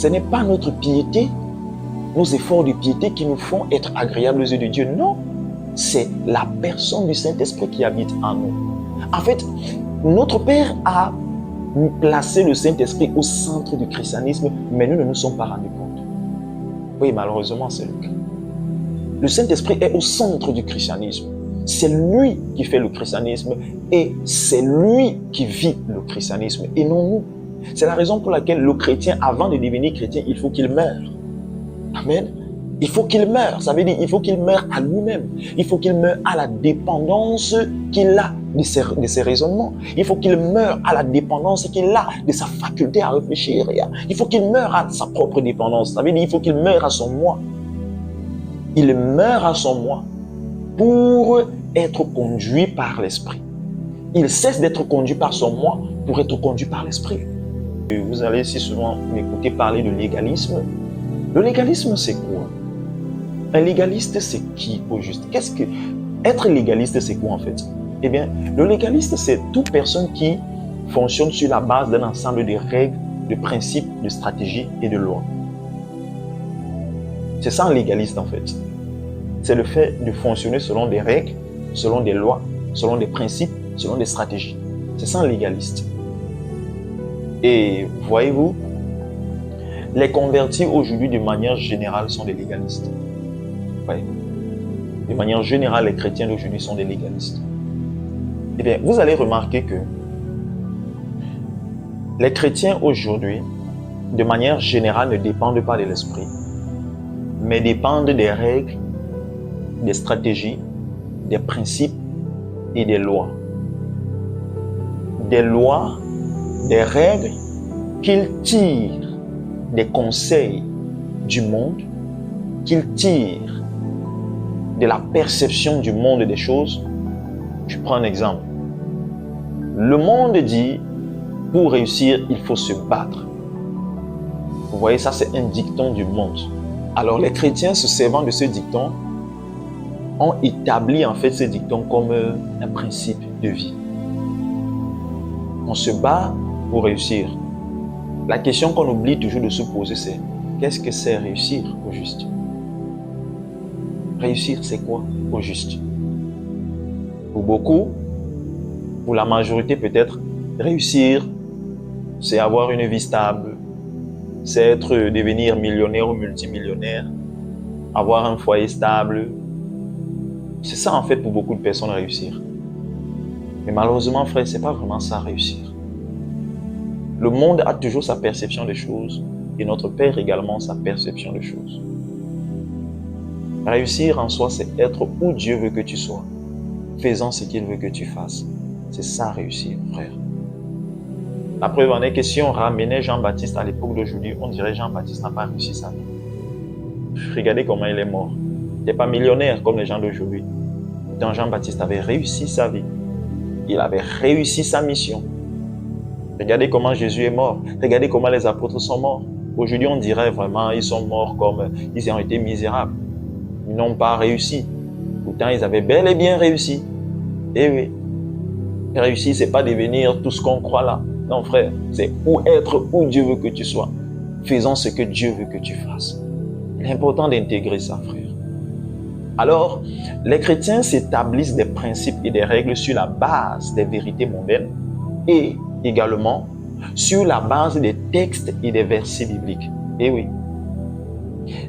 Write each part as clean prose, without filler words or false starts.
Ce n'est pas notre piété, nos efforts de piété qui nous font être agréables aux yeux de Dieu. Non, c'est la personne du Saint-Esprit qui habite en nous. En fait, notre Père a placé le Saint-Esprit au centre du christianisme, mais nous ne nous sommes pas rendus compte. Oui, malheureusement, c'est le cas. Le Saint-Esprit est au centre du christianisme. C'est lui qui fait le christianisme et c'est lui qui vit le christianisme et non nous. C'est la raison pour laquelle le chrétien, avant de devenir chrétien, il faut qu'il meure. Amen. Il faut qu'il meure. Ça veut dire qu'il faut qu'il meure à lui-même. Il faut qu'il meure à la dépendance qu'il a de ses raisonnements. Il faut qu'il meure à la dépendance qu'il a de sa faculté à réfléchir. Il faut qu'il meure à sa propre dépendance. Ça veut dire qu'il faut qu'il meure à son moi. Il meurt à son moi pour être conduit par l'esprit. Il cesse d'être conduit par son moi pour être conduit par l'esprit. Vous allez si souvent m'écouter parler de légalisme. Le légalisme, c'est quoi? Un légaliste, c'est qui au juste? Être légaliste, c'est quoi en fait? Eh bien, le légaliste, c'est toute personne qui fonctionne sur la base d'un ensemble de règles, de principes, de stratégies et de lois. C'est ça un légaliste en fait. C'est le fait de fonctionner selon des règles, selon des lois, selon des principes, selon des stratégies. C'est ça un légaliste. Et voyez-vous, les convertis aujourd'hui de manière générale sont des légalistes. Ouais. De manière générale, les chrétiens d'aujourd'hui sont des légalistes. Eh bien, vous allez remarquer que les chrétiens aujourd'hui, de manière générale, ne dépendent pas de l'esprit, mais dépendent des règles, des stratégies, des principes et des lois. Des lois, des règles qu'ils tirent des conseils du monde, qu'ils tirent de la perception du monde des choses. Je prends un exemple. Le monde dit, pour réussir, il faut se battre. Vous voyez, ça c'est un dicton du monde. Alors les chrétiens, se servant de ce dicton, ont établi en fait ce dicton comme un principe de vie. On se bat pour réussir. La question qu'on oublie toujours de se poser, c'est qu'est-ce que c'est réussir au juste? Réussir, c'est quoi au juste? Pour beaucoup, pour la majorité peut-être, réussir, c'est avoir une vie stable, c'est devenir millionnaire ou multimillionnaire, avoir un foyer stable. C'est ça en fait pour beaucoup de personnes réussir. Mais malheureusement, frère, c'est pas vraiment ça réussir. Le monde a toujours sa perception des choses et notre Père également sa perception des choses. Réussir en soi, c'est être où Dieu veut que tu sois, faisant ce qu'il veut que tu fasses. C'est ça réussir, frère. La preuve en est que si on ramenait Jean-Baptiste à l'époque d'aujourd'hui, on dirait Jean-Baptiste n'a pas réussi sa vie. Regardez comment il est mort. Il n'est pas millionnaire comme les gens d'aujourd'hui. Pourtant, Jean-Baptiste avait réussi sa vie. Il avait réussi sa mission. Regardez comment Jésus est mort. Regardez comment les apôtres sont morts. Aujourd'hui, on dirait vraiment ils sont morts comme ils ont été misérables. Ils n'ont pas réussi. Pourtant, ils avaient bel et bien réussi. Eh oui. Réussir, ce n'est pas devenir tout ce qu'on croit là. Non, frère, c'est être où Dieu veut que tu sois. Faisant ce que Dieu veut que tu fasses. Il est important d'intégrer ça, frère. Alors, les chrétiens s'établissent des principes et des règles sur la base des vérités mondaines et également sur la base des textes et des versets bibliques. Eh oui.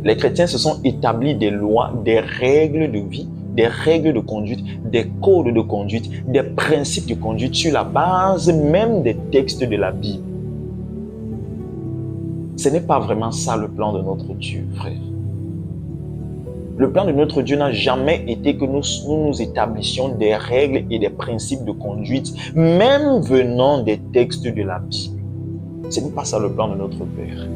Les chrétiens se sont établis des lois, des règles de vie, des règles de conduite, des codes de conduite, des principes de conduite sur la base même des textes de la Bible. Ce n'est pas vraiment ça le plan de notre Dieu, frère. Le plan de notre Dieu n'a jamais été que nous nous établissions des règles et des principes de conduite, même venant des textes de la Bible. Ce n'est pas ça le plan de notre Père.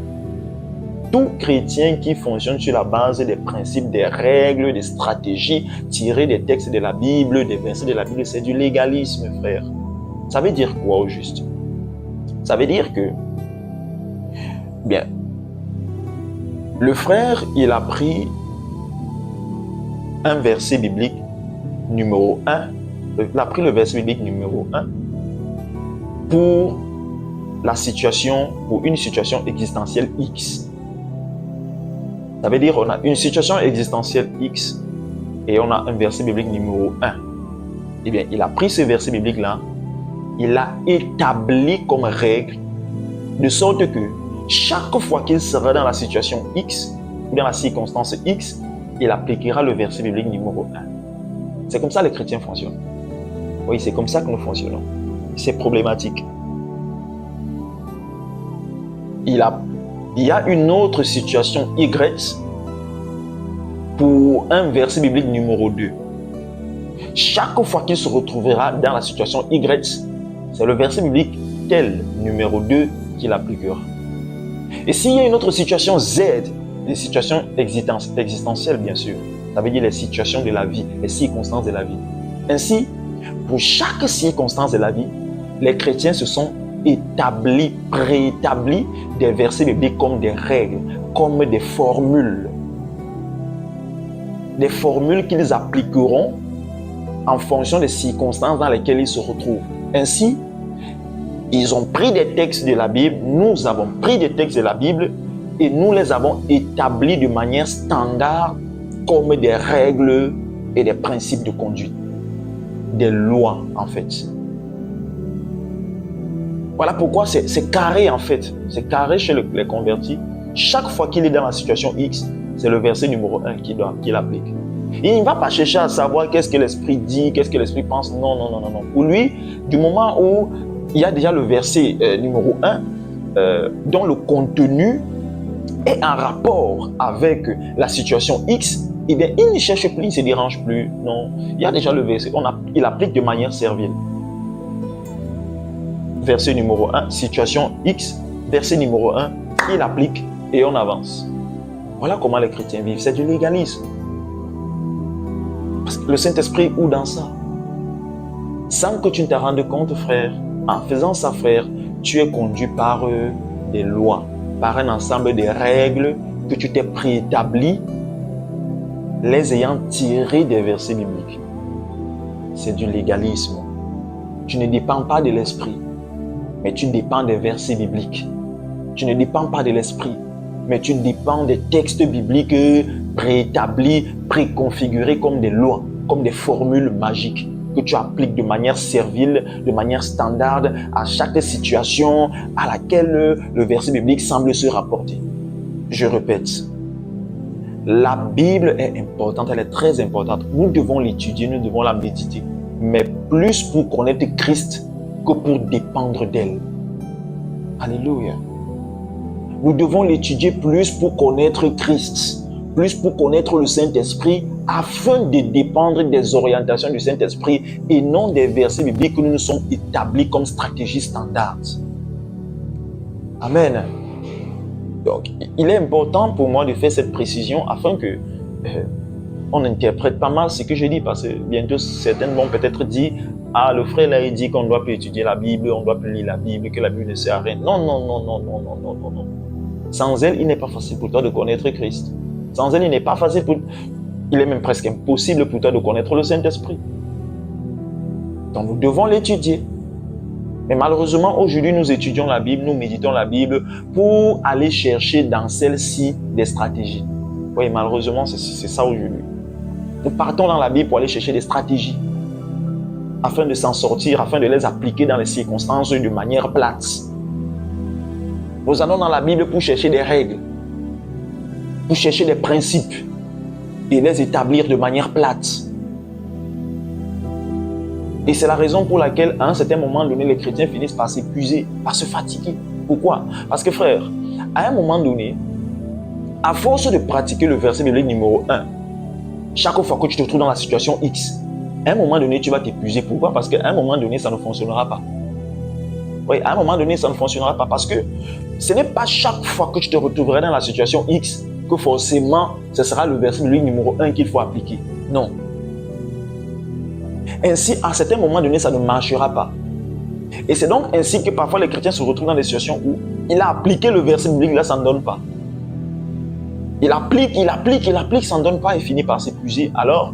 Tout chrétien qui fonctionne sur la base des principes, des règles, des stratégies tirées des textes de la Bible, des versets de la Bible, c'est du légalisme, frère. Ça veut dire quoi au juste? Ça veut dire que, bien, le frère, il a pris un verset biblique numéro 1, il a pris le verset biblique numéro 1 pour une situation existentielle X. Ça veut dire qu'on a une situation existentielle X et on a un verset biblique numéro 1. Eh bien, il a pris ce verset biblique-là, il l'a établi comme règle, de sorte que chaque fois qu'il sera dans la situation X ou dans la circonstance X, il appliquera le verset biblique numéro 1. C'est comme ça que les chrétiens fonctionnent. Oui, c'est comme ça que nous fonctionnons. C'est problématique. Il y a une autre situation Y pour un verset biblique numéro 2. Chaque fois qu'il se retrouvera dans la situation Y, c'est le verset biblique tel numéro 2 qu'il appliquera. Et s'il y a une autre situation Z, des situations existentielles bien sûr, ça veut dire les situations de la vie, les circonstances de la vie. Ainsi, pour chaque circonstance de la vie, les chrétiens se sont préétablis des versets bibliques comme des règles, comme des formules. Des formules qu'ils appliqueront en fonction des circonstances dans lesquelles ils se retrouvent. Ainsi, ils ont pris des textes de la Bible, nous avons pris des textes de la Bible et nous les avons établis de manière standard comme des règles et des principes de conduite. Des lois en fait. Voilà pourquoi c'est carré en fait. C'est carré chez les convertis. Chaque fois qu'il est dans la situation X, c'est le verset numéro 1 qu'il applique. Il ne va pas chercher à savoir qu'est-ce que l'esprit dit, qu'est-ce que l'esprit pense. Non. Pour lui, du moment où il y a déjà le verset numéro 1, dont le contenu est en rapport avec la situation X, eh bien, il ne cherche plus, il ne se dérange plus. Non, il y a déjà le verset. Il applique de manière servile. Verset numéro 1, situation X, verset numéro 1, il applique et on avance. Voilà comment les chrétiens vivent. C'est du légalisme. Parce que le Saint-Esprit, où dans ça? Sans que tu ne te rendes compte, frère, en faisant ça, frère, tu es conduit par des lois, par un ensemble de règles que tu t'es préétabli, les ayant tirées des versets bibliques. C'est du légalisme. Tu ne dépends pas de l'esprit, mais tu dépends des versets bibliques. Tu ne dépends pas de l'esprit, mais tu dépends des textes bibliques préétablis, préconfigurés comme des lois, comme des formules magiques que tu appliques de manière servile, de manière standard à chaque situation à laquelle le verset biblique semble se rapporter. Je répète, la Bible est importante, elle est très importante. Nous devons l'étudier, nous devons la méditer, mais plus pour connaître Christ que pour dépendre d'elle. Alléluia. Nous devons l'étudier plus pour connaître Christ, plus pour connaître le Saint-Esprit, afin de dépendre des orientations du Saint-Esprit et non des versets bibliques que nous nous sommes établis comme stratégie standard. Amen. Donc, il est important pour moi de faire cette précision afin que on n'interprète pas mal ce que je dis, parce que bientôt certains vont peut-être dire « Ah, le frère là, il dit qu'on ne doit plus étudier la Bible, on ne doit plus lire la Bible, que la Bible ne sert à rien. » Non. Sans elle, il n'est pas facile pour toi de connaître Christ. Sans elle, il est même presque impossible pour toi de connaître le Saint-Esprit. Donc nous devons l'étudier. Mais malheureusement, aujourd'hui, nous étudions la Bible, nous méditons la Bible pour aller chercher dans celle-ci des stratégies. Oui, malheureusement, c'est ça aujourd'hui. Nous partons dans la Bible pour aller chercher des stratégies afin de s'en sortir, afin de les appliquer dans les circonstances de manière plate. Nous allons dans la Bible pour chercher des règles, pour chercher des principes et les établir de manière plate. Et c'est la raison pour laquelle, à un certain moment donné, les chrétiens finissent par s'épuiser, par se fatiguer. Pourquoi? Parce que, frère, à un moment donné, à force de pratiquer le verset biblique numéro 1, chaque fois que tu te trouves dans la situation X, à un moment donné, tu vas t'épuiser. Pourquoi? Parce qu'à un moment donné, ça ne fonctionnera pas. Oui, à un moment donné, ça ne fonctionnera pas parce que ce n'est pas chaque fois que tu te retrouveras dans la situation X que forcément, ce sera le verset biblique numéro 1 qu'il faut appliquer. Non. Ainsi, à certains moments donné, ça ne marchera pas. Et c'est donc ainsi que parfois les chrétiens se retrouvent dans des situations où il a appliqué le verset biblique, là, ça ne donne pas. Il applique, ça ne donne pas et finit par s'épuiser. Alors,